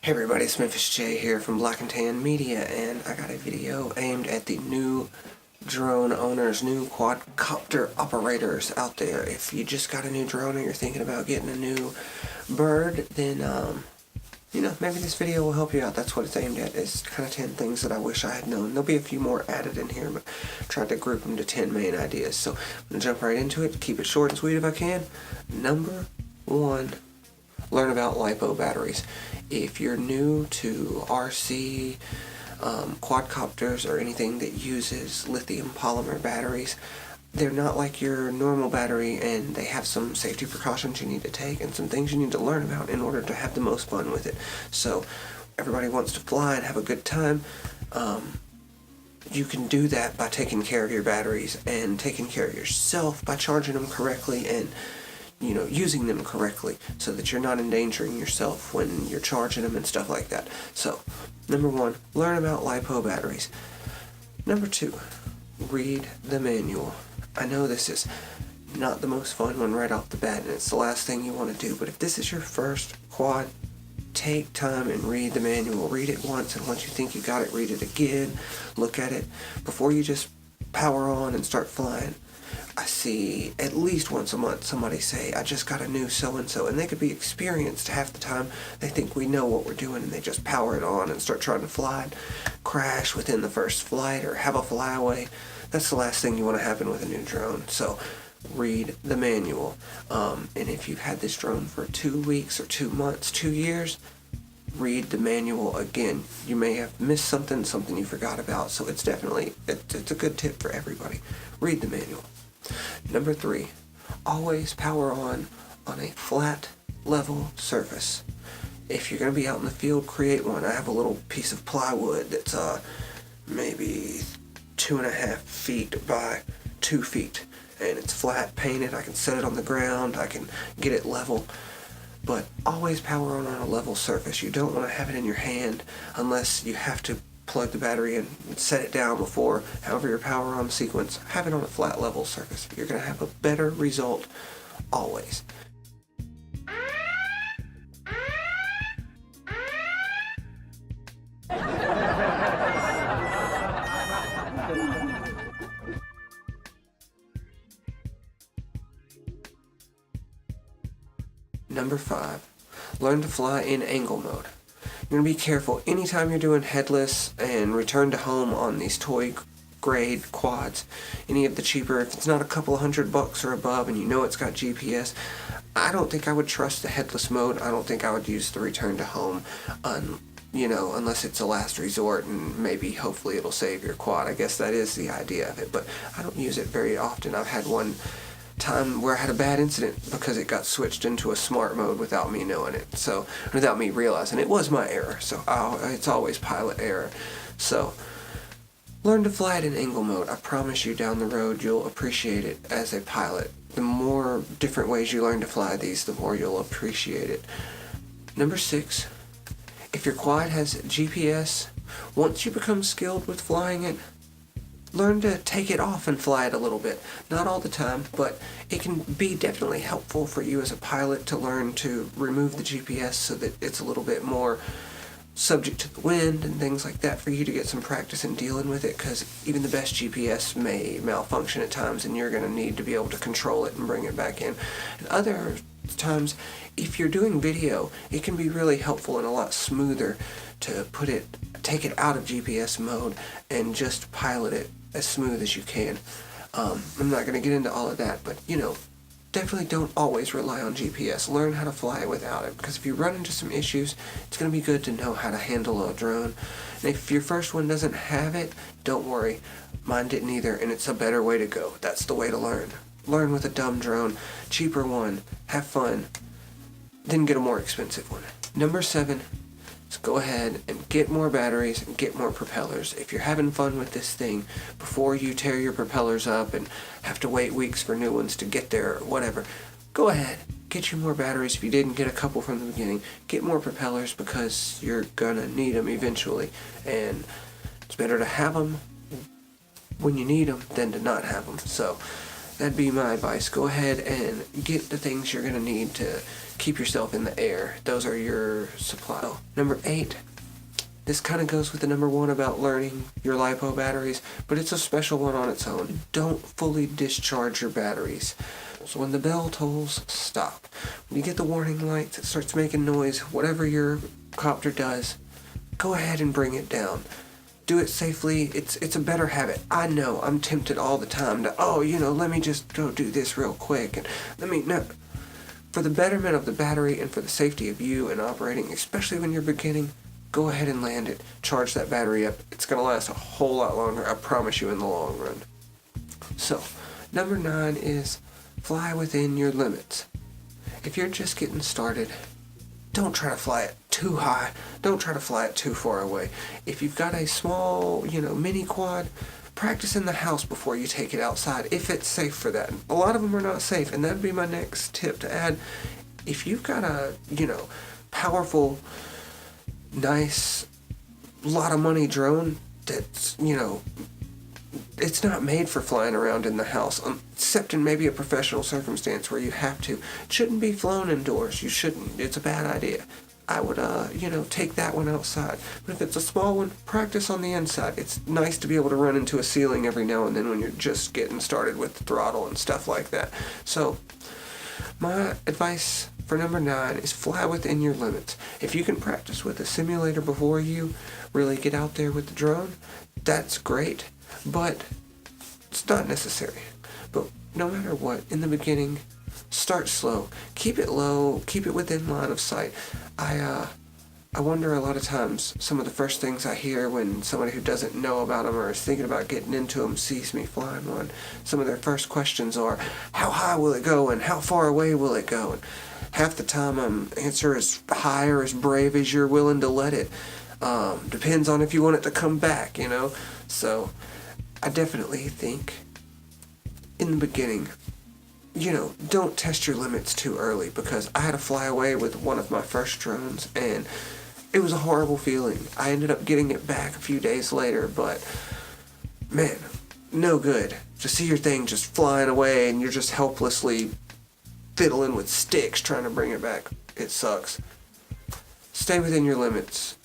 Hey everybody, it's Memphis J here from Black and Tan Media, and I got a video aimed at the new drone owners, new quadcopter operators out there. If you just got a new drone or you're thinking about getting a new bird, then, maybe this video will help you out. That's what it's aimed at. It's kind of 10 things that I wish I had known. There'll be a few more added in here, but I tried to group them to 10 main ideas. So I'm going to jump right into it, keep it short and sweet if I can. Number 1. Learn about LiPo batteries. If you're new to RC, quadcopters, or anything that uses lithium polymer batteries, they're not like your normal battery, and they have some safety precautions you need to take and some things you need to learn about in order to have the most fun with it. So everybody wants to fly and have a good time. You can do that by taking care of your batteries and taking care of yourself by charging them correctly and using them correctly so that you're not endangering yourself when you're charging them and stuff like that. So, number 1, learn about LiPo batteries. Number 2, read the manual. I know this is not the most fun one right off the bat, and it's the last thing you want to do, but if this is your first quad, take time and read the manual. Read it once, and once you think you got it, read it again. Look at it before you just power on and start flying. I see at least once a month somebody say, I just got a new so-and-so, and they could be experienced half the time. They think we know what we're doing, and they just power it on and start trying to fly, crash within the first flight, or have a flyaway. That's the last thing you want to happen with a new drone. So read the manual. And if you've had this drone for 2 weeks or 2 months, 2 years, read the manual again. You may have missed something you forgot about, so it's definitely, it's a good tip for everybody. Read the manual. Number 3, always power on a flat, level surface. If you're going to be out in the field, create one. I have a little piece of plywood that's maybe 2.5 feet by 2 feet, and it's flat, painted. I can set it on the ground, I can get it level, but always power on a level surface. You don't want to have it in your hand unless you have to plug the battery in and set it down before, however your power on sequence. Have it on a flat level surface. You're going to have a better result always. Number 5, learn to fly in angle mode. You're going to be careful anytime you're doing headless and return to home on these toy grade quads, any of the cheaper, if it's not a couple $100 or above and you know it's got GPS, I don't think I would trust the headless mode. I don't think I would use the return to home unless it's a last resort, and maybe hopefully it'll save your quad. I guess that is the idea of it, but I don't use it very often. I've had one time where I had a bad incident because it got switched into a smart mode without me knowing it, so without me realizing it was my error. So it's always pilot error. So learn to fly it in angle mode. I promise you down the road you'll appreciate it as a pilot. The more different ways you learn to fly these, the more you'll appreciate it. Number 6, if your quad has GPS, once you become skilled with flying it, learn to take it off and fly it a little bit. Not all the time, but it can be definitely helpful for you as a pilot to learn to remove the GPS so that it's a little bit more subject to the wind and things like that, for you to get some practice in dealing with it, because even the best GPS may malfunction at times, and you're going to need to be able to control it and bring it back in. And other times, if you're doing video, it can be really helpful and a lot smoother to take it out of GPS mode and just pilot it as smooth as you can. I'm not going to get into all of that, but definitely don't always rely on GPS. Learn how to fly it without it, because if you run into some issues, it's going to be good to know how to handle a drone. And if your first one doesn't have it, don't worry. Mine didn't either, and it's a better way to go. That's the way to learn. Learn with a dumb drone, cheaper one, have fun, then get a more expensive one. Number 7, go ahead and get more batteries and get more propellers. If you're having fun with this thing, before you tear your propellers up and have to wait weeks for new ones to get there or whatever, go ahead, get you more batteries. If you didn't get a couple from the beginning, get more propellers, because you're gonna need them eventually, and it's better to have them when you need them than to not have them. So that'd be my advice. Go ahead and get the things you're going to need to keep yourself in the air. Those are your supply. Number 8, this kind of goes with the number 1 about learning your LiPo batteries, but it's a special one on its own. Don't fully discharge your batteries. So when the bell tolls, stop. When you get the warning light, it starts making noise, whatever your copter does, go ahead and bring it down. Do it safely. It's a better habit. I know I'm tempted all the time to, let me just go do this real quick, and no. For the betterment of the battery and for the safety of you and operating, especially when you're beginning, go ahead and land it. Charge that battery up. It's going to last a whole lot longer, I promise you, in the long run. So, number 9 is fly within your limits. If you're just getting started, don't try to fly it too high. Don't try to fly it too far away. If you've got a small, mini quad, practice in the house before you take it outside, if it's safe for that. A lot of them are not safe, and that'd be my next tip to add. If you've got a, powerful, nice, lot of money drone that's, it's not made for flying around in the house, except in maybe a professional circumstance where you have to. It shouldn't be flown indoors. You shouldn't. It's a bad idea. I would, take that one outside. But if it's a small one, practice on the inside. It's nice to be able to run into a ceiling every now and then when you're just getting started with the throttle and stuff like that. So, my advice for number 9 is fly within your limits. If you can practice with a simulator before you really get out there with the drone, that's great. But it's not necessary. But no matter what, in the beginning, start slow. Keep it low. Keep it within line of sight. I wonder a lot of times, some of the first things I hear when somebody who doesn't know about them or is thinking about getting into them sees me flying one, some of their first questions are, how high will it go and how far away will it go? And half the time answer as high or as brave as you're willing to let it. Depends on if you want it to come back, So, I definitely think, in the beginning, don't test your limits too early, because I had to fly away with one of my first drones, and it was a horrible feeling. I ended up getting it back a few days later, but, man, no good. To see your thing just flying away, and you're just helplessly fiddling with sticks trying to bring it back. It sucks. Stay within your limits.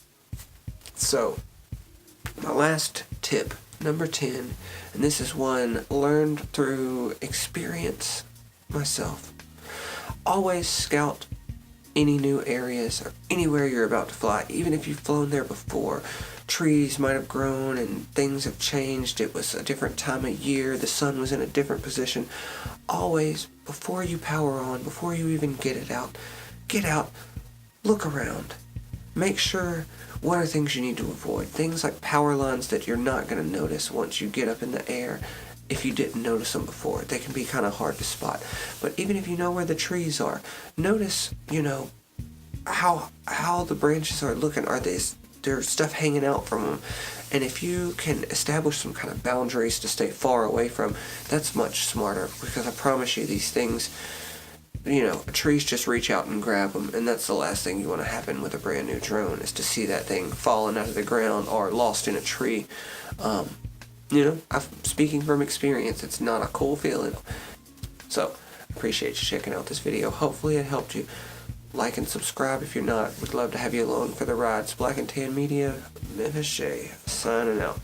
So, my last tip, number 10, and this is one learned through experience myself. Always scout any new areas or anywhere you're about to fly, even if you've flown there before. Trees might have grown and things have changed. It was a different time of year. The sun was in a different position. Always, before you power on, before you even get out, look around. Make sure what are things you need to avoid. Things like power lines that you're not going to notice once you get up in the air if you didn't notice them before. They can be kind of hard to spot. But even if you know where the trees are, notice, how the branches are looking. There's stuff hanging out from them. And if you can establish some kind of boundaries to stay far away from, that's much smarter, because I promise you these things, trees just reach out and grab them, and that's the last thing you want to happen with a brand new drone, is to see that thing falling out of the ground or lost in a tree. I'm speaking from experience. It's not a cool feeling. So, appreciate you checking out this video. Hopefully it helped you. Like and subscribe if you're not. We'd love to have you along for the ride. It's Black and Tan Media, Memphis J, signing out.